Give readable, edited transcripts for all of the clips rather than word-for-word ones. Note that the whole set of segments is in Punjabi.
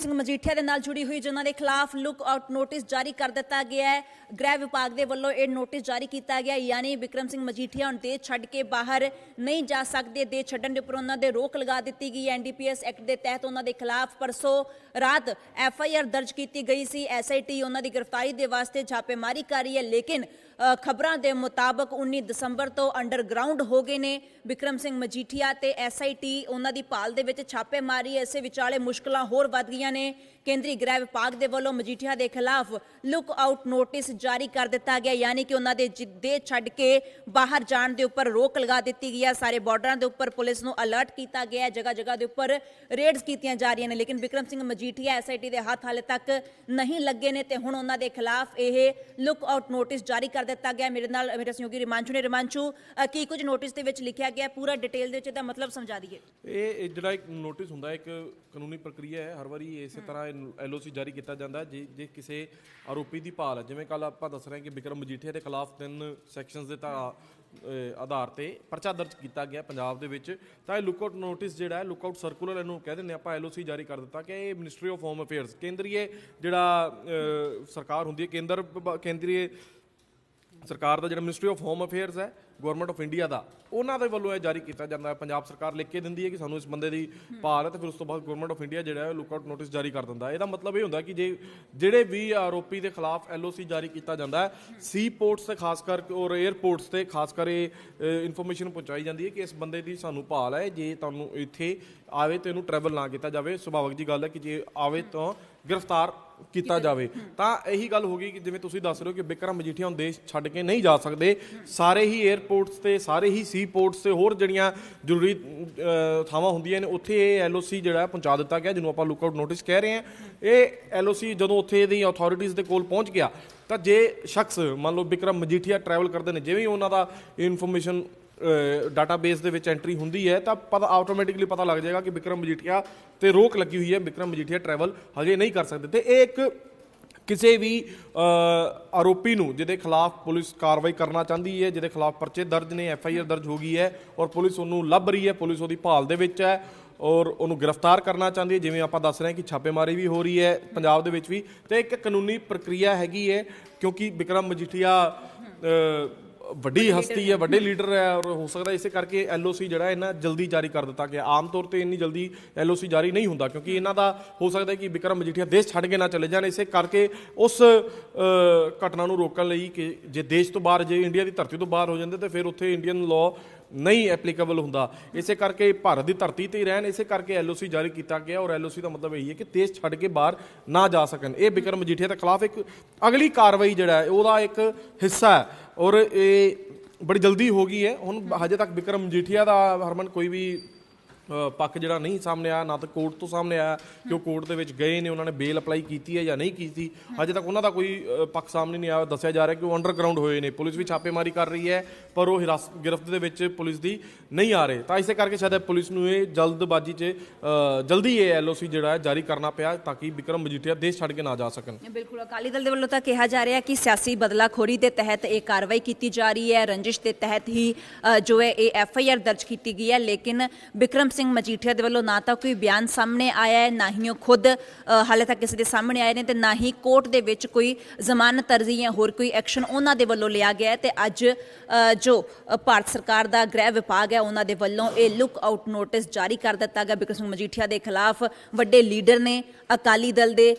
ਸਿੰਘ ਮਜੀਠੀਆ ਦੇ ਨਾਲ ਜੁੜੀ ਹੋਈ ਜਿਨ੍ਹਾਂ ਦੇ ਖਿਲਾਫ ਲੁੱਕ ਆਊਟ ਨੋਟਿਸ ਜਾਰੀ ਕਰ ਦਿੱਤਾ ਗਿਆ ਹੈ। ਗ੍ਰਹਿ ਵਿਭਾਗ ਦੇ ਵੱਲੋਂ ਇਹ ਨੋਟਿਸ ਜਾਰੀ ਕੀਤਾ ਗਿਆ, ਯਾਨੀ ਬਿਕਰਮ ਸਿੰਘ ਮਜੀਠੀਆ ਹੁਣ ਦੇਸ਼ ਛੱਡ ਕੇ ਬਾਹਰ ਨਹੀਂ ਜਾ ਸਕਦੇ। ਦੇਸ਼ ਛੱਡਣ ਦੇ ਉੱਪਰ ਉਹਨਾਂ ਦੇ ਰੋਕ ਲਗਾ ਦਿੱਤੀ ਗਈ ਹੈ। NDPS ਐਕਟ ਦੇ ਤਹਿਤ ਉਹਨਾਂ ਦੇ ਖਿਲਾਫ ਪਰਸੋਂ ਰਾਤ FIR ਦਰਜ ਕੀਤੀ ਗਈ ਸੀ। SIT ਉਹਨਾਂ ਦੀ ਗ੍ਰਿਫਤਾਰੀ ਦੇ ਵਾਸਤੇ ਛਾਪੇਮਾਰੀ ਕਰ ਰਹੀ ਹੈ, ਲੇਕਿਨ ਖਬਰਾਂ ਦੇ ਮੁਤਾਬਕ 19 ਦਸੰਬਰ ਤੋਂ ਅੰਡਰਗਰਾਉਂਡ ਹੋ ਗਏ ਨੇ ਬਿਕਰਮ ਸਿੰਘ ਮਜੀਠੀਆ ਤੇ SIT ਉਹਨਾਂ ਦੀ ਭਾਲ ਦੇ ਵਿੱਚ ਛਾਪੇ ਮਾਰੀ। ਇਸੇ ਵਿਚਾਲੇ ਮੁਸ਼ਕਲਾਂ ਹੋਰ ਵੱਧ ਗਈਆਂ ਨੇ। ਕੇਂਦਰੀ ਗ੍ਰਹਿ ਵਿਭਾਗ ਦੇ ਵੱਲੋਂ ਮਜੀਠੀਆ ਦੇ ਖਿਲਾਫ ਲੁੱਕ ਆਊਟ ਨੋਟਿਸ ਜਾਰੀ ਕਰ ਦਿੱਤਾ ਗਿਆ, ਯਾਨੀ ਕਿ ਉਹਨਾਂ ਦੇ ਦੇਸ਼ ਛੱਡ ਕੇ ਬਾਹਰ ਜਾਣ ਦੇ ਉੱਪਰ ਰੋਕ ਲਗਾ ਦਿੱਤੀ ਗਈ ਹੈ। ਸਾਰੇ ਬਾਰਡਰਾਂ ਦੇ ਉੱਪਰ ਪੁਲਿਸ ਨੂੰ ਅਲਰਟ ਕੀਤਾ ਗਿਆ ਹੈ, ਜਗ੍ਹਾ ਜਗ੍ਹਾ ਦੇ ਉੱਪਰ ਰੇਡਸ ਕੀਤੀਆਂ ਜਾ ਰਹੀਆਂ ਨੇ, ਲੇਕਿਨ ਬਿਕਰਮ ਸਿੰਘ ਮਜੀਠੀਆ SIT ਦੇ ਹੱਥ ਹਾਲੇ ਤੱਕ ਨਹੀਂ ਲੱਗੇ ਨੇ ਤੇ ਹੁਣ ਉਹਨਾਂ ਦੇ ਖਿਲਾਫ ਇਹ ਲੁੱਕ ਆਊਟ ਨੋਟਿਸ ਜਾਰੀ ਕਰ ਦਿੱਤਾ ਗਿਆ। ਮੇਰੇ ਨਾਲ ਮੇਰੇ ਸਹਿਯੋਗੀ ਰਿਮਾਂਸ਼ੂ ਨੇ। ਰਿਮਾਂਸ਼ੂ, ਕੀ ਕੁਝ ਨੋਟਿਸ ਦੇ ਵਿੱਚ ਲਿਖਿਆ ਗਿਆ, ਪੂਰਾ ਡਿਟੇਲ ਦੇ ਵਿੱਚ ਇਹਦਾ ਮਤਲਬ ਸਮਝਾ ਦਈਏ। ਇਹ ਜਿਹੜਾ ਇੱਕ ਨੋਟਿਸ ਹੁੰਦਾ ਇੱਕ ਕਾਨੂੰਨੀ ਪ੍ਰਕਿਰਿਆ ਹੈ, ਹਰ ਵਾਰੀ ਇਸੇ ਤਰ੍ਹਾਂ LOC ਜਾਰੀ ਕੀਤਾ ਜਾਂਦਾ ਜੇ ਕਿਸੇ ਆਰੋਪੀ ਦੀ ਭਾਲ ਹੈ। ਜਿਵੇਂ ਕੱਲ ਆਪਾਂ ਦੱਸ ਰਹੇ ਕਿ ਬਿਕਰਮ ਮਜੀਠੀਆ ਦੇ ਖਿਲਾਫ 3 ਸੈਕਸ਼ਨਸ ਦੇ ਆਧਾਰ ਤੇ ਪਰਚਾ ਦਰਜ ਕੀਤਾ ਗਿਆ ਪੰਜਾਬ ਦੇ ਵਿੱਚ, ਤਾਂ ਇਹ ਲੁੱਕਆਊਟ ਨੋਟਿਸ ਜਿਹੜਾ ਹੈ, ਲੁੱਕਆਊਟ ਸਰਕੂਲਰ ਇਹਨੂੰ ਕਹਿ ਦਿੰਦੇ ਆਪਾਂ, LOC ਜਾਰੀ ਕਰ ਦਿੱਤਾ ਕਿ ਇਹ ਮਿਨਿਸਟਰੀ ਆਫ ਹੋਮ ਅਫੇਅਰਸ, ਕੇਂਦਰੀ ਜਿਹੜਾ ਸਰਕਾਰ ਹੁੰਦੀ ਹੈ, ਕੇਂਦਰੀ ਸਰਕਾਰ ਦਾ ਜਿਹੜਾ ਮਿਨਿਸਟਰੀ ਆਫ ਹੋਮ ਅਫੇਅਰਸ ਹੈ ਗਵਰਨਮੈਂਟ ਆਫ ਇੰਡੀਆ ਦਾ, ਉਹਨਾਂ ਦੇ ਵੱਲੋਂ ਇਹ ਜਾਰੀ ਕੀਤਾ ਜਾਂਦਾ ਹੈ। ਪੰਜਾਬ ਸਰਕਾਰ ਲਿਖ ਕੇ ਦਿੰਦੀ ਹੈ ਕਿ ਸਾਨੂੰ ਇਸ ਬੰਦੇ ਦੀ ਭਾਲ ਹੈ, ਤੇ ਫਿਰ ਉਸ ਤੋਂ ਬਾਅਦ ਗਵਰਨਮੈਂਟ ਆਫ ਇੰਡੀਆ ਜਿਹੜਾ ਹੈ ਲੁੱਕਆਊਟ ਨੋਟਿਸ ਜਾਰੀ ਕਰ ਦਿੰਦਾ। ਇਹਦਾ ਮਤਲਬ ਇਹ ਹੁੰਦਾ ਕਿ ਜਿਹੜੇ ਵੀ ਆਰੋਪੀ ਦੇ ਖਿਲਾਫ LOC ਜਾਰੀ ਕੀਤਾ ਜਾਂਦਾ ਹੈ, ਸੀ ਪੋਰਟਸ ਤੇ ਖਾਸ ਕਰ ਔਰ ਏਅਰਪੋਰਟਸ ਤੇ ਖਾਸ ਕਰ ਇਹ ਇਨਫੋਰਮੇਸ਼ਨ ਪਹੁੰਚਾਈ ਜਾਂਦੀ ਹੈ ਕਿ ਇਸ ਬੰਦੇ ਦੀ ਸਾਨੂੰ ਭਾਲ ਹੈ, ਜੇ ਤੁਹਾਨੂੰ ਇੱਥੇ ਆਵੇ ਤੇ ਇਹਨੂੰ ਟਰੈਵਲ ਨਾ ਕੀਤਾ ਜਾਵੇ। ਸੁਭਾਵਿਕ ਜੀ ਗੱਲ ਹੈ ਕਿ ਜੇ ਆਵੇ ਤਾਂ ਗ੍ਰਿਫਤਾਰ ਕੀਤਾ ਜਾਵੇ। ਤਾਂ ਇਹੀ ਗੱਲ ਹੋ ਗਈ ਕਿ ਜਿਵੇਂ ਤੁਸੀਂ ਦੱਸ ਰਹੇ ਹੋ ਕਿ ਬਿਕਰਮ ਮਜੀਠੀਆ ਹੁਣ ਦੇਸ਼ ਛੱਡ ਕੇ ਨਹੀਂ ਜਾ ਸਕਦੇ। ਸਾਰੇ ਹੀ ਏਅਰਪੋਰਟਸ ਤੇ ਸਾਰੇ ਹੀ ਸੀ ਪੋਰਟਸ ਤੇ ਹੋਰ ਜਿਹੜੀਆਂ ਜ਼ਰੂਰੀ ਥਾਵਾਂ ਹੁੰਦੀਆਂ ਨੇ ਉੱਥੇ ਇਹ LOC ਜਿਹੜਾ ਪਹੁੰਚਾ ਦਿੱਤਾ ਗਿਆ, ਜਿਹਨੂੰ ਆਪਾਂ ਲੁੱਕਆਊਟ ਨੋਟਿਸ ਕਹਿ ਰਹੇ ਹਾਂ। ਇਹ LOC ਜਦੋਂ ਉੱਥੇ ਦੀ ਅਥਾਰਟੀਜ਼ ਦੇ ਕੋਲ ਪਹੁੰਚ ਗਿਆ ਤਾਂ ਜੇ ਸ਼ਖਸ ਮੰਨ ਲਓ ਬਿਕਰਮ ਮਜੀਠੀਆ ਟਰੈਵਲ ਕਰਦੇ ਨੇ, ਜਿਵੇਂ ਉਹਨਾਂ ਦਾ ਇਨਫੋਰਮੇਸ਼ਨ ਡਾਟਾਬੇਸ ਦੇ ਵਿੱਚ ਐਂਟਰੀ ਹੁੰਦੀ ਹੈ ਤਾਂ ਪਤਾ ਆਟੋਮੈਟਿਕਲੀ ਪਤਾ ਲੱਗ ਜਾਏਗਾ ਕਿ ਬਿਕਰਮ ਮਜੀਠੀਆ ਤੇ ਰੋਕ ਲੱਗੀ ਹੋਈ ਹੈ, ਬਿਕਰਮ ਮਜੀਠੀਆ ਟਰੈਵਲ ਹਜੇ ਨਹੀਂ ਕਰ ਸਕਦੇ। ਤੇ ਇਹ ਇੱਕ ਕਿਸੇ ਵੀ ਆਰੋਪੀ ਨੂੰ ਜਿਹਦੇ ਖਿਲਾਫ ਪੁਲਿਸ ਕਾਰਵਾਈ ਕਰਨਾ ਚਾਹੁੰਦੀ ਹੈ, ਜਿਹਦੇ ਖਿਲਾਫ ਪਰਚੇ ਦਰਜ ਨੇ, FIR ਦਰਜ ਹੋ ਗਈ ਹੈ ਔਰ ਪੁਲਿਸ ਉਹਨੂੰ ਲੱਭ ਰਹੀ ਹੈ, ਪੁਲਿਸ ਉਹਦੀ ਭਾਲ ਦੇ ਵਿੱਚ ਹੈ ਔਰ ਉਹਨੂੰ ਗ੍ਰਿਫਤਾਰ ਕਰਨਾ ਚਾਹੁੰਦੀ ਹੈ, ਜਿਵੇਂ ਆਪਾਂ ਦੱਸ ਰਹੇ ਹਾਂ ਕਿ ਛਾਪੇਮਾਰੀ ਵੀ ਹੋ ਰਹੀ ਹੈ ਪੰਜਾਬ ਦੇ ਵਿੱਚ ਵੀ, ਤੇ ਇੱਕ ਕਾਨੂੰਨੀ ਪ੍ਰਕਿਰਿਆ ਹੈਗੀ ਹੈ ਕਿਉਂਕਿ ਬਿਕਰਮ ਮਜੀਠੀਆ ਵੱਡੀ ਹਸਤੀ ਹੈ, ਵੱਡੇ ਲੀਡਰ ਹੈ ਔਰ ਹੋ ਸਕਦਾ ਇਸੇ ਕਰਕੇ LOC ਜਿਹੜਾ ਇਹਨਾਂ ਜਲਦੀ ਜਾਰੀ ਕਰ ਦਿੱਤਾ ਗਿਆ। ਆਮ ਤੌਰ ਤੇ ਇੰਨੀ ਜਲਦੀ LOC ਜਾਰੀ ਨਹੀਂ ਹੁੰਦਾ ਕਿਉਂਕਿ ਇਹਨਾਂ ਦਾ ਹੋ ਸਕਦਾ ਕਿ ਬਿਕਰਮ ਮਜੀਠੀਆ ਦੇਸ਼ ਛੱਡ ਕੇ ਨਾ ਚਲੇ ਜਾਣ। ਇਸੇ ਕਰਕੇ ਉਸ ਘਟਨਾ ਨੂੰ ਰੋਕਣ ਲਈ ਕਿ ਜੇ ਦੇਸ਼ ਤੋਂ ਬਾਹਰ, ਜੇ ਇੰਡੀਆ ਦੀ ਧਰਤੀ ਤੋਂ ਬਾਹਰ ਹੋ ਜਾਂਦੇ ਤਾਂ ਫਿਰ ਉੱਥੇ ਇੰਡੀਅਨ ਲਾਅ ਨਹੀਂ ਐਪਲੀਕੇਬਲ ਹੁੰਦਾ। ਇਸੇ ਕਰਕੇ ਭਾਰਤ ਦੀ ਧਰਤੀ ਤੇ ਹੀ ਰਹਿਣ, ਇਸੇ ਕਰਕੇ LOC ਜਾਰੀ ਕੀਤਾ ਗਿਆ ਔਰ LOC ਦਾ ਮਤਲਬ ਇਹੀ ਹੈ ਕਿ ਦੇਸ਼ ਛੱਡ ਕੇ ਬਾਹਰ ਨਾ ਜਾ ਸਕਣ। ਇਹ ਬਿਕਰਮ ਮਜੀਠੀਆ ਦੇ ਖਿਲਾਫ ਇੱਕ ਅਗਲੀ ਕਾਰਵਾਈ ਜਿਹੜਾ ਹੈ ਉਹਦਾ ਇੱਕ ਹਿੱਸਾ ਹੈ ਔਰ ਇਹ ਬੜੀ ਜਲਦੀ ਹੋ ਗਈ ਹੈ। ਹੁਣ ਹਜੇ ਤੱਕ ਬਿਕਰਮ ਮਜੀਠੀਆ ਦਾ ਹਰਮਨ ਕੋਈ ਵੀ ਪੱਖ ਜਿਹੜਾ ਨਹੀਂ ਸਾਹਮਣੇ ਆਇਆ, ਨਾ ਤਾਂ ਕੋਰਟ ਤੋਂ ਸਾਹਮਣੇ ਆਇਆ ਕਿ ਉਹ ਕੋਰਟ ਦੇ ਵਿੱਚ ਗਏ ਨੇ, ਉਹਨਾਂ ਨੇ ਬੇਲ ਅਪਲਾਈ ਕੀਤੀ ਹੈ ਜਾਂ ਨਹੀਂ ਕੀਤੀ। ਅਜੇ ਤੱਕ ਉਹਨਾਂ ਦਾ ਕੋਈ ਪੱਖ ਸਾਹਮਣੇ ਨਹੀਂ ਆਇਆ। ਦੱਸਿਆ ਜਾ ਰਿਹਾ ਕਿ ਉਹ ਅੰਡਰਗਰਾਉਂਡ ਹੋਏ ਨੇ, ਪੁਲਿਸ ਵੀ ਛਾਪੇਮਾਰੀ ਕਰ ਰਹੀ ਹੈ ਪਰ ਉਹ ਗਿਰਫਤ ਦੇ ਵਿੱਚ ਪੁਲਿਸ ਦੀ ਨਹੀਂ ਆ ਰਹੇ। ਤਾਂ ਇਸੇ ਕਰਕੇ ਸ਼ਾਇਦ ਪੁਲਿਸ ਨੂੰ ਇਹ ਜਲਦਬਾਜ਼ੀ 'ਚ ਜਲਦੀ ਇਹ LOC ਜਿਹੜਾ ਜਾਰੀ ਕਰਨਾ ਪਿਆ ਤਾਂ ਕਿ ਬਿਕਰਮ ਮਜੀਠੀਆ ਦੇਸ਼ ਛੱਡ ਕੇ ਨਾ ਜਾ ਸਕਣ। ਬਿਲਕੁਲ, ਅਕਾਲੀ ਦਲ ਦੇ ਵੱਲੋਂ ਤਾਂ ਕਿਹਾ ਜਾ ਰਿਹਾ ਕਿ ਸਿਆਸੀ ਬਦਲਾਖੋਰੀ ਦੇ ਤਹਿਤ ਇਹ ਕਾਰਵਾਈ ਕੀਤੀ ਜਾ ਰਹੀ ਹੈ, ਰੰਜਿਸ਼ ਦੇ ਤਹਿਤ ਹੀ ਜੋ ਹੈ ਇਹ FIR ਦਰਜ ਕੀਤੀ ਗਈ ਹੈ। ਲੇਕਿਨ ਬਿਕਰਮ ਸਿੰਘ ਮਜੀਠੀਆ ਦੇ ਵੱਲੋਂ ਨਾ ਤਾਂ ਕੋਈ ਬਿਆਨ ਸਾਹਮਣੇ ਆਇਆ ਹੈ, ਨਾ ਹੀ ਉਹ ਖੁਦ ਹਾਲੇ ਤੱਕ ਕਿਸੇ ਦੇ ਸਾਹਮਣੇ ਆਏ ਨੇ, ਤੇ ਨਾ ਹੀ ਕੋਰਟ ਦੇ ਵਿੱਚ ਕੋਈ ਜ਼ਮਾਨਤ ਅਰਜ਼ੀ ਜਾਂ ਹੋਰ ਕੋਈ ਐਕਸ਼ਨ ਉਹਨਾਂ ਦੇ ਵੱਲੋਂ ਲਿਆ ਗਿਆ। ਤੇ ਅੱਜ ਜੋ ਭਾਰਤ ਸਰਕਾਰ ਦਾ ਗ੍ਰਹਿ ਵਿਭਾਗ ਹੈ ਉਹਨਾਂ ਦੇ ਵੱਲੋਂ ਇਹ ਲੁੱਕ ਆਊਟ ਨੋਟਿਸ ਜਾਰੀ ਕਰ ਦਿੱਤਾ ਗਿਆ। ਬਿਕਰਮ ਸਿੰਘ ਮਜੀਠੀਆ ਦੇ ਖਿਲਾਫ ਵੱਡੇ ਲੀਡਰ ਨੇ ਅਕਾਲੀ ਦਲ ਦੇ,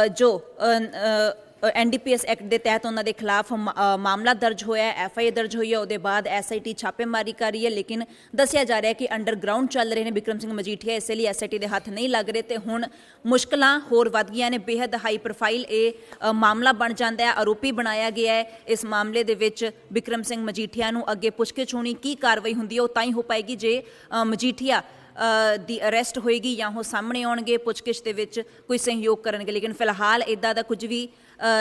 ਜੋ NDPS ਐਕਟ ਦੇ ਤਹਿਤ ਉਹਨਾਂ ਦੇ ਖਿਲਾਫ ਮਾਮਲਾ ਦਰਜ ਹੋਇਆ, FIR ਦਰਜ ਹੋਈ ਹੈ। ਉਹਦੇ ਬਾਅਦ SIT ਛਾਪੇਮਾਰੀ ਕਰ ਰਹੀ ਹੈ, ਲੇਕਿਨ ਦੱਸਿਆ ਜਾ ਰਿਹਾ ਕਿ ਅੰਡਰਗਰਾਉਂਡ ਚੱਲ ਰਹੇ ਨੇ ਬਿਕਰਮ ਸਿੰਘ ਮਜੀਠੀਆ, ਇਸੇ ਲਈ SIT ਦੇ ਹੱਥ ਨਹੀਂ ਲੱਗ ਰਹੇ ਤੇ ਹੁਣ ਮੁਸ਼ਕਲਾਂ ਹੋਰ ਵੱਧ ਗਈਆਂ ਨੇ। ਬੇਹੱਦ ਹਾਈ ਪ੍ਰੋਫਾਈਲ ਇਹ ਮਾਮਲਾ ਬਣ ਜਾਂਦਾ ਹੈ, ਆਰੋਪੀ ਬਣਾਇਆ ਗਿਆ ਹੈ। ਇਸ ਮਾਮਲੇ ਦੇ ਵਿੱਚ ਬਿਕਰਮ ਸਿੰਘ ਮਜੀਠੀਆ ਨੂੰ ਅੱਗੇ ਪੁੱਛਗਿੱਛ ਹੋਣੀ, ਕੀ ਕਾਰਵਾਈ ਹੁੰਦੀ ਹੈ ਉਹ ਤਾਂ ਹੀ ਹੋ ਪਾਏਗੀ ਜੇ ਮਜੀਠੀਆ ਦੀ ਅਰੈਸਟ ਹੋਏਗੀ ਜਾਂ ਉਹ ਸਾਹਮਣੇ ਆਉਣਗੇ, ਪੁੱਛਗਿੱਛ ਦੇ ਵਿੱਚ ਕੋਈ ਸਹਿਯੋਗ ਕਰਨਗੇ। ਲੇਕਿਨ ਫਿਲਹਾਲ ਇੱਦਾਂ ਦਾ ਕੁਝ ਵੀ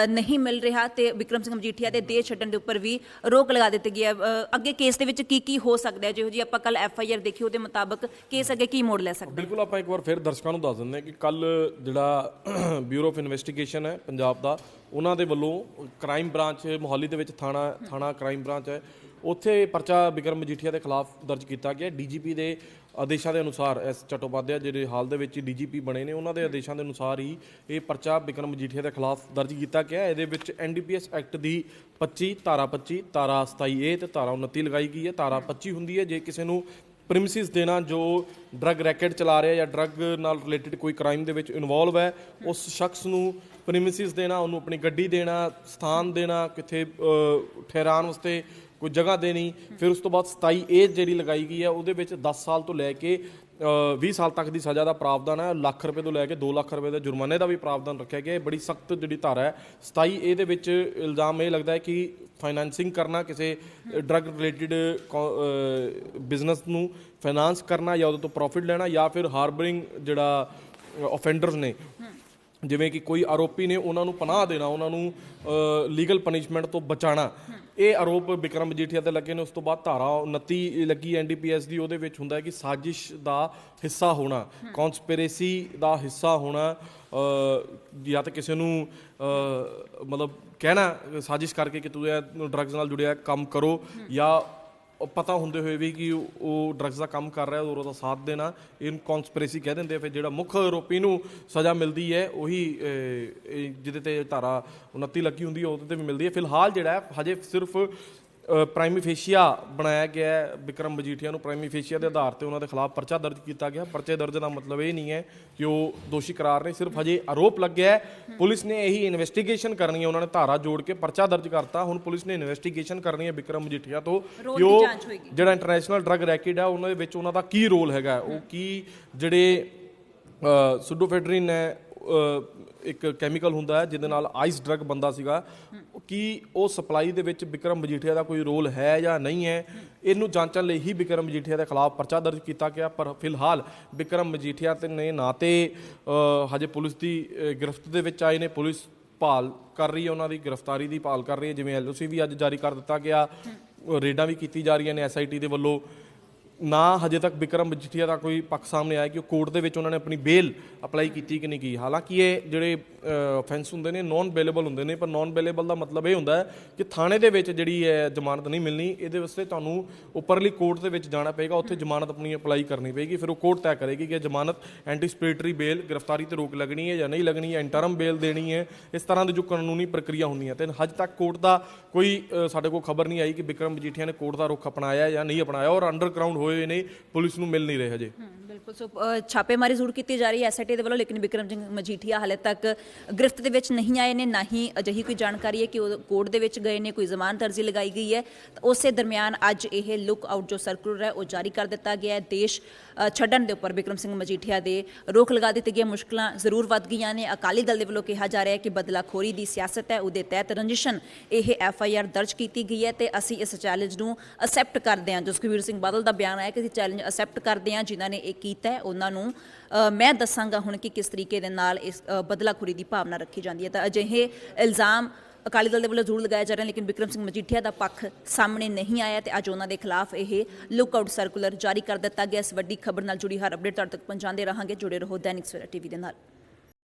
ਨਹੀਂ ਮਿਲ ਰਿਹਾ ਤੇ ਬਿਕਰਮ ਸਿੰਘ ਮਜੀਠੀਆ ਦੇ ਦੇਸ਼ ਛੱਡਣ ਦੇ ਉੱਪਰ ਵੀ ਰੋਕ ਲਗਾ ਦਿੱਤੀ ਗਈ ਹੈ। ਅੱਗੇ ਕੇਸ ਦੇ ਵਿੱਚ ਕੀ ਹੋ ਸਕਦਾ ਹੈ? ਜਿਹੋ ਜੀ ਆਪਾਂ ਕੱਲ FIR ਦੇਖੀ ਉਹਦੇ ਮੁਤਾਬਕ ਕੇਸ ਅੱਗੇ ਕੀ ਮੋੜ ਲੈ ਸਕਦਾ? ਬਿਲਕੁਲ, ਆਪਾਂ ਇੱਕ ਵਾਰ ਫਿਰ ਦਰਸ਼ਕਾਂ ਨੂੰ ਦੱਸ ਦਿੰਦੇ ਹਾਂ ਕਿ ਕੱਲ ਜਿਹੜਾ ਬਿਊਰੋ ਆਫ ਇਨਵੈਸਟੀਗੇਸ਼ਨ ਹੈ ਪੰਜਾਬ ਦਾ, ਉਹਨਾਂ ਦੇ ਵੱਲੋਂ ਕ੍ਰਾਈਮ ਬ੍ਰਾਂਚ ਮੋਹਾਲੀ ਦੇ ਵਿੱਚ ਥਾਣਾ ਕ੍ਰਾਈਮ ਬ੍ਰਾਂਚ ਹੈ, ਉੱਥੇ ਪਰਚਾ ਬਿਕਰਮ ਮਜੀਠੀਆ ਦੇ ਖਿਲਾਫ ਦਰਜ ਕੀਤਾ ਗਿਆ। DGP ਦੇ ਆਦੇਸ਼ਾਂ ਦੇ ਅਨੁਸਾਰ ਐਸ ਚਟੋਪਾਧਿਆ ਜਿਹੜੇ ਹਾਲ ਦੇ ਵਿੱਚ ਡੀਜੀਪੀ ਬਣੇ ਨੇ ਉਹਨਾਂ ਦੇ ਆਦੇਸ਼ਾਂ ਦੇ ਅਨੁਸਾਰ ਹੀ ਇਹ ਪਰਚਾ ਬਿਕਰਮ ਮਜੀਠੀਆ ਦੇ ਖਿਲਾਫ ਦਰਜ ਕੀਤਾ ਗਿਆ। ਇਹਦੇ ਵਿੱਚ ਐਨਡੀਪੀਐਸ ਐਕਟ ਦੀ 25 ਧਾਰਾ 25 ਧਾਰਾ 27A ਤੇ ਧਾਰਾ 29 ਲਗਾਈ ਗਈ ਹੈ। ਧਾਰਾ 25 ਹੁੰਦੀ ਹੈ ਜੇ ਕਿਸੇ ਨੂੰ ਪ੍ਰੀਮਿਸਿਸ ਦੇਣਾ ਜੋ ਡਰੱਗ ਰੈਕਟ ਚਲਾ ਰਿਹਾ ਜਾਂ ਡਰੱਗ ਨਾਲ ਰਿਲੇਟਡ ਕੋਈ ਕ੍ਰਾਈਮ ਦੇ ਵਿੱਚ ਇਨਵੋਲਵ ਹੈ ਉਸ ਸ਼ਖਸ ਨੂੰ ਪ੍ਰੀਮਿਸਿਸ ਦੇਣਾ, ਉਹਨੂੰ ਆਪਣੀ ਗੱਡੀ ਦੇਣਾ, ਸਥਾਨ ਦੇਣਾ, ਕਿੱਥੇ ਠਹਿਰਾਉਣ ਵਾਸਤੇ ਕੋਈ ਜਗ੍ਹਾ ਦੇਣੀ। ਫਿਰ ਉਸ ਤੋਂ ਬਾਅਦ 27A ਜਿਹੜੀ ਲਗਾਈ ਗਈ ਹੈ ਉਹਦੇ ਵਿੱਚ 10 ਸਾਲ ਤੋਂ ਲੈ ਕੇ 20 ਸਾਲ ਤੱਕ ਦੀ ਸਜ਼ਾ ਦਾ ਪ੍ਰਾਵਧਾਨ ਹੈ। ਲੱਖ ਰੁਪਏ ਤੋਂ ਲੈ ਕੇ 2 ਲੱਖ ਰੁਪਏ ਦੇ ਜੁਰਮਾਨੇ ਦਾ ਵੀ ਪ੍ਰਾਵਧਾਨ ਰੱਖਿਆ ਗਿਆ। ਬੜੀ ਸਖਤ ਜਿਹੜੀ ਧਾਰਾ ਹੈ। 27A ਦੇ ਵਿੱਚ ਇਲਜ਼ਾਮ ਇਹ ਲੱਗਦਾ ਹੈ ਕਿ ਫਾਈਨੈਂਸਿੰਗ ਕਰਨਾ, ਕਿਸੇ ਡਰੱਗ ਰਿਲੇਟਡ ਬਿਜ਼ਨਸ ਨੂੰ ਫਾਈਨਾਂਸ ਕਰਨਾ ਜਾਂ ਉਹਦੇ ਤੋਂ ਪ੍ਰੋਫਿਟ ਲੈਣਾ, ਜਾਂ ਫਿਰ ਹਾਰਬਰਿੰਗ ਜਿਹੜਾ ਆਫੈਂਡਰਸ ਨੇ ਜਿਵੇਂ ਕਿ ਕੋਈ ਆਰੋਪੀ ਨੇ ਉਹਨਾਂ ਨੂੰ ਪਨਾਹ ਦੇਣਾ, ਉਹਨਾਂ ਨੂੰ ਲੀਗਲ ਪਨਿਸ਼ਮੈਂਟ ਤੋਂ ਬਚਾਉਣਾ। ਇਹ ਆਰੋਪ ਬਿਕਰਮ ਮਜੀਠੀਆ ਤੇ ਲੱਗੇ ਨੇ। ਉਸ ਤੋਂ ਬਾਅਦ ਧਾਰਾ 29 ਲੱਗੀ ਐਨਡੀਪੀਐਸ ਦੀ, ਉਹਦੇ ਵਿੱਚ ਹੁੰਦਾ ਹੈ ਕਿ ਸਾਜ਼ਿਸ਼ ਦਾ ਹਿੱਸਾ ਹੋਣਾ, ਕੌਨਸਪੀਰੇਸੀ ਦਾ ਹਿੱਸਾ ਹੋਣਾ, ਜਾਂ ਤਾਂ ਕਿਸੇ ਨੂੰ ਮਤਲਬ ਕਹਿਣਾ ਸਾਜ਼ਿਸ਼ ਕਰਕੇ ਕਿ ਤੁਸੀਂ ਡਰੱਗਸ ਨਾਲ ਜੁੜਿਆ ਕੰਮ ਕਰੋ, ਜਾਂ ਪਤਾ ਹੁੰਦੇ ਹੋਏ ਵੀ ਕਿ ਉਹ ਡਰੱਗਸ ਦਾ ਕੰਮ ਕਰ ਰਿਹਾ ਔਰ ਉਹਦਾ ਸਾਥ ਦੇਣਾ, ਇਹਨੂੰ ਕੌਨਸਪੀਰੇਸੀ ਕਹਿ ਦਿੰਦੇ ਆ। ਫਿਰ ਜਿਹੜਾ ਮੁੱਖ ਆਰੋਪੀ ਨੂੰ ਸਜ਼ਾ ਮਿਲਦੀ ਹੈ ਉਹੀ ਜਿਹਦੇ ਤੇ ਧਾਰਾ 29 ਲੱਗੀ ਹੁੰਦੀ ਹੈ ਉਹਦੇ ਤੇ ਵੀ ਮਿਲਦੀ ਹੈ। ਫਿਲਹਾਲ ਜਿਹੜਾ ਹਜੇ ਸਿਰਫ ਪ੍ਰਾਈਮੀ ਫੇਸ਼ੀਆ ਬਣਾਇਆ ਗਿਆ ਹੈ। ਬਿਕਰਮ ਮਜੀਠੀਆ ਨੂੰ ਪ੍ਰਾਈਮੀ ਫੇਸ਼ੀਆ ਦੇ ਆਧਾਰ ਤੇ ਉਹਨਾਂ ਦੇ ਖਿਲਾਫ ਪਰਚਾ ਦਰਜ ਕੀਤਾ ਗਿਆ। ਪਰਚੇ ਦਰਜ ਦਾ ਮਤਲਬ ਇਹ ਨਹੀਂ ਹੈ ਕਿ ਉਹ ਦੋਸ਼ੀ ਕਰਾਰ ਨੇ, ਸਿਰਫ ਹਜੇ ਆਰੋਪ ਲੱਗਿਆ ਹੈ। ਪੁਲਿਸ ਨੇ ਇਹੀ ਇਨਵੈਸਟੀਗੇਸ਼ਨ ਕਰਨੀ ਹੈ। ਉਹਨਾਂ ਨੇ ਧਾਰਾ ਜੋੜ ਕੇ ਪਰਚਾ ਦਰਜ ਕਰਤਾ। ਹੁਣ ਪੁਲਿਸ ਨੇ ਇਨਵੈਸਟੀਗੇਸ਼ਨ ਕਰਨੀ ਹੈ ਬਿਕਰਮ ਮਜੀਠੀਆ ਤੋਂ ਕਿ ਉਹ ਜਿਹੜਾ ਇੰਟਰਨੈਸ਼ਨਲ ਡਰੱਗ ਰੈਕੇਟ ਹੈ ਉਹਨਾਂ ਦੇ ਵਿੱਚ ਉਹਨਾਂ ਦਾ ਕੀ ਰੋਲ ਹੈਗਾ, ਉਹ ਕੀ ਜਿਹੜੇ ਸੁਡੋਫੈਡਰਿਨ ਹੈ ਇੱਕ ਕੈਮੀਕਲ ਹੁੰਦਾ ਹੈ ਜਿਹਦੇ ਨਾਲ ਆਈਸ ਡਰੱਗ ਬੰਦਾ ਸੀਗਾ, ਕੀ ਉਹ ਸਪਲਾਈ ਦੇ ਵਿੱਚ ਬਿਕਰਮ ਮਜੀਠੀਆ ਦਾ ਕੋਈ ਰੋਲ ਹੈ ਜਾਂ ਨਹੀਂ ਹੈ। ਇਹਨੂੰ ਜਾਂਚਣ ਲਈ ਹੀ ਬਿਕਰਮ ਮਜੀਠੀਆ ਦੇ ਖਿਲਾਫ ਪਰਚਾ ਦਰਜ ਕੀਤਾ ਗਿਆ। ਪਰ ਫਿਲਹਾਲ ਬਿਕਰਮ ਮਜੀਠੀਆ ਤੇ ਨੇ ਨਾ ਤੇ ਹਜੇ ਪੁਲਿਸ ਦੀ ਗ੍ਰਿਫਤ ਦੇ ਵਿੱਚ ਆਏ ਨੇ, ਪੁਲਿਸ ਭਾਲ ਕਰ ਰਹੀ ਹੈ, ਉਹਨਾਂ ਦੀ ਗ੍ਰਿਫਤਾਰੀ ਦੀ ਭਾਲ ਕਰ ਰਹੀ ਹੈ। ਜਿਵੇਂ LOC ਵੀ ਅੱਜ ਜਾਰੀ ਕਰ ਦਿੱਤਾ ਗਿਆ, ਰੇਡਾਂ ਵੀ ਕੀਤੀ ਜਾ ਰਹੀਆਂ ਨੇ SIT ਦੇ ਵੱਲੋਂ। ਨਾ ਹਜੇ ਤੱਕ ਬਿਕਰਮ ਮਜੀਠੀਆ ਦਾ ਕੋਈ ਪੱਖ ਸਾਹਮਣੇ ਆਇਆ ਕਿ ਉਹ ਕੋਰਟ ਦੇ ਵਿੱਚ ਉਹਨਾਂ ਨੇ ਆਪਣੀ ਬੇਲ ਅਪਲਾਈ ਕੀਤੀ ਕਿ ਨਹੀਂ ਕੀ। ਹਾਲਾਂਕਿ ਇਹ ਜਿਹੜੇ ਅਫੈਂਸ ਹੁੰਦੇ ਨੇ ਨੌਨ ਬੇਲੇਬਲ ਹੁੰਦੇ ਨੇ, ਪਰ ਨੌਨ ਬੇਲੇਬਲ ਦਾ ਮਤਲਬ ਇਹ ਹੁੰਦਾ ਹੈ ਕਿ ਥਾਣੇ ਦੇ ਵਿੱਚ ਜਿਹੜੀ ਹੈ ਜ਼ਮਾਨਤ ਨਹੀਂ ਮਿਲਣੀ। ਇਹਦੇ ਵਾਸਤੇ ਤੁਹਾਨੂੰ ਉੱਪਰਲੀ ਕੋਰਟ ਦੇ ਵਿੱਚ ਜਾਣਾ ਪਏਗਾ, ਉੱਥੇ ਜ਼ਮਾਨਤ ਆਪਣੀ ਅਪਲਾਈ ਕਰਨੀ ਪਏਗੀ। ਫਿਰ ਉਹ ਕੋਰਟ ਤੈਅ ਕਰੇਗੀ ਕਿ ਜ਼ਮਾਨਤ, ਐਂਟੀਸਪੇਟਰੀ ਬੇਲ, ਗ੍ਰਿਫਤਾਰੀ ਤੇ ਰੋਕ ਲੱਗਣੀ ਹੈ ਜਾਂ ਨਹੀਂ ਲੱਗਣੀ ਹੈ, ਇੰਟਰਮ ਬੇਲ ਦੇਣੀ ਹੈ। ਇਸ ਤਰ੍ਹਾਂ ਦੀ ਜੋ ਕਾਨੂੰਨੀ ਪ੍ਰਕਿਰਿਆ ਹੁੰਦੀ ਹੈ ਤੇ ਹਜੇ ਤੱਕ ਕੋਰਟ ਦਾ ਕੋਈ ਸਾਡੇ ਕੋਲ ਖਬਰ ਨਹੀਂ ਆਈ ਕਿ ਬਿਕਰਮ ਮਜੀਠੀਆ ਨੇ ਕੋਰਟ ਦਾ ਰੁਖ ਅਪਣਾਇਆ ਜਾਂ ਨਹੀਂ ਅਪਣਾਇਆ, ਔਰ ਅੰਡਰਗਰਾਊਂਡ ਹੋਏ ਨੇ, ਪੁਲਿਸ ਨੂੰ ਮਿਲ ਨਹੀਂ ਰਹੇ ਹਜੇ। ਬਿਲਕੁਲ। ਸੋ ਛਾਪੇਮਾਰੀ ਜ਼ਰੂਰ ਕੀਤੀ ਜਾ ਰਹੀ ਹੈ SIT ਦੇ ਵੱਲੋਂ, ਲੇਕਿਨ ਬਿਕਰਮ ਸਿੰਘ ਮਜੀਠੀਆ ਹਾਲੇ ਤੱਕ ਗ੍ਰਿਫਤ ਦੇ ਵਿੱਚ ਨਹੀਂ ਆਏ ਨੇ। ਨਾ ਹੀ ਅਜਿਹੀ ਕੋਈ ਜਾਣਕਾਰੀ ਹੈ ਕਿ ਉਹ ਕੋਰਟ ਦੇ ਵਿੱਚ ਗਏ ਨੇ, ਕੋਈ ਜ਼ਮਾਨਤ ਅਰਜ਼ੀ ਲਗਾਈ ਗਈ ਹੈ। ਉਸੇ ਦਰਮਿਆਨ ਅੱਜ ਇਹ ਲੁੱਕ ਆਊਟ ਜੋ ਸਰਕੂਲਰ ਹੈ ਉਹ ਜਾਰੀ ਕਰ ਦਿੱਤਾ ਗਿਆ ਹੈ। ਦੇਸ਼ ਛੱਡਣ ਦੇ ਉੱਪਰ ਬਿਕਰਮ ਸਿੰਘ ਮਜੀਠੀਆ ਦੇ ਰੋਕ ਲਗਾ ਦਿੱਤੀ ਗਈ। ਮੁਸ਼ਕਲਾਂ ਜ਼ਰੂਰ ਵੱਧ ਗਈਆਂ ਨੇ। ਅਕਾਲੀ ਦਲ ਦੇ ਵੱਲੋਂ ਕਿਹਾ ਜਾ ਰਿਹਾ ਹੈ ਕਿ ਬਦਲਾਖੋਰੀ ਦੀ ਸਿਆਸਤ ਹੈ, ਉਹਦੇ ਤਹਿਤ ਰੰਜਿਸ਼ਨ ਇਹ FIR ਦਰਜ ਕੀਤੀ ਗਈ ਹੈ ਤੇ ਅਸੀਂ ਇਸ ਚੈਲੰਜ ਨੂੰ ਅਸੈਪਟ ਕਰਦੇ ਹਾਂ। ਜੋ ਸੁਖਬੀਰ ਸਿੰਘ ਬਾਦਲ ਦਾ ਬਿਆਨ ਆਇਆ ਕਿ ਅਸੀਂ ਚੈਲੰਜ ਅਸੈਪਟ ਕਰਦੇ ਹਾਂ, ਜਿਨ੍ਹਾਂ ਨੇ ਇਹ ਕੀਤਾ ਹੈ ਉਹਨਾਂ ਨੂੰ ਮੈਂ ਦੱਸਾਂਗਾ ਹੁਣ ਕਿ ਕਿਸ ਤਰੀਕੇ ਦੇ ਨਾਲ ਇਸ ਬਦਲਾਖੋਰੀ ਦੀ ਭਾਵਨਾ ਰੱਖੀ ਜਾਂਦੀ ਹੈ। ਤਾਂ ਅਜਿਹੇ ਇਲਜ਼ਾਮ ਅਕਾਲੀ ਦਲ ਦੇ ਵੱਲੋਂ ਜ਼ਰੂਰ ਲਗਾਇਆ ਜਾ ਰਿਹਾ, ਲੇਕਿਨ ਬਿਕਰਮ ਸਿੰਘ ਮਜੀਠੀਆ ਦਾ ਪੱਖ ਸਾਹਮਣੇ ਨਹੀਂ ਆਇਆ ਤੇ ਅੱਜ ਉਹਨਾਂ ਦੇ ਖਿਲਾਫ ਇਹ ਲੁੱਕ ਆਊਟ ਸਰਕੂਲਰ ਜਾਰੀ ਕਰ ਦਿੱਤਾ ਗਿਆ। ਇਸ ਵੱਡੀ ਖਬਰ ਨਾਲ ਜੁੜੀ ਹਰ ਅਪਡੇਟ ਤੁਹਾਡੇ ਤੱਕ ਪਹੁੰਚਾਉਂਦੇ ਰਹਾਂਗੇ। ਜੁੜੇ ਰਹੋ ਦੈਨਿਕ ਸਵੇਰਾ TV ਦੇ ਨਾਲ।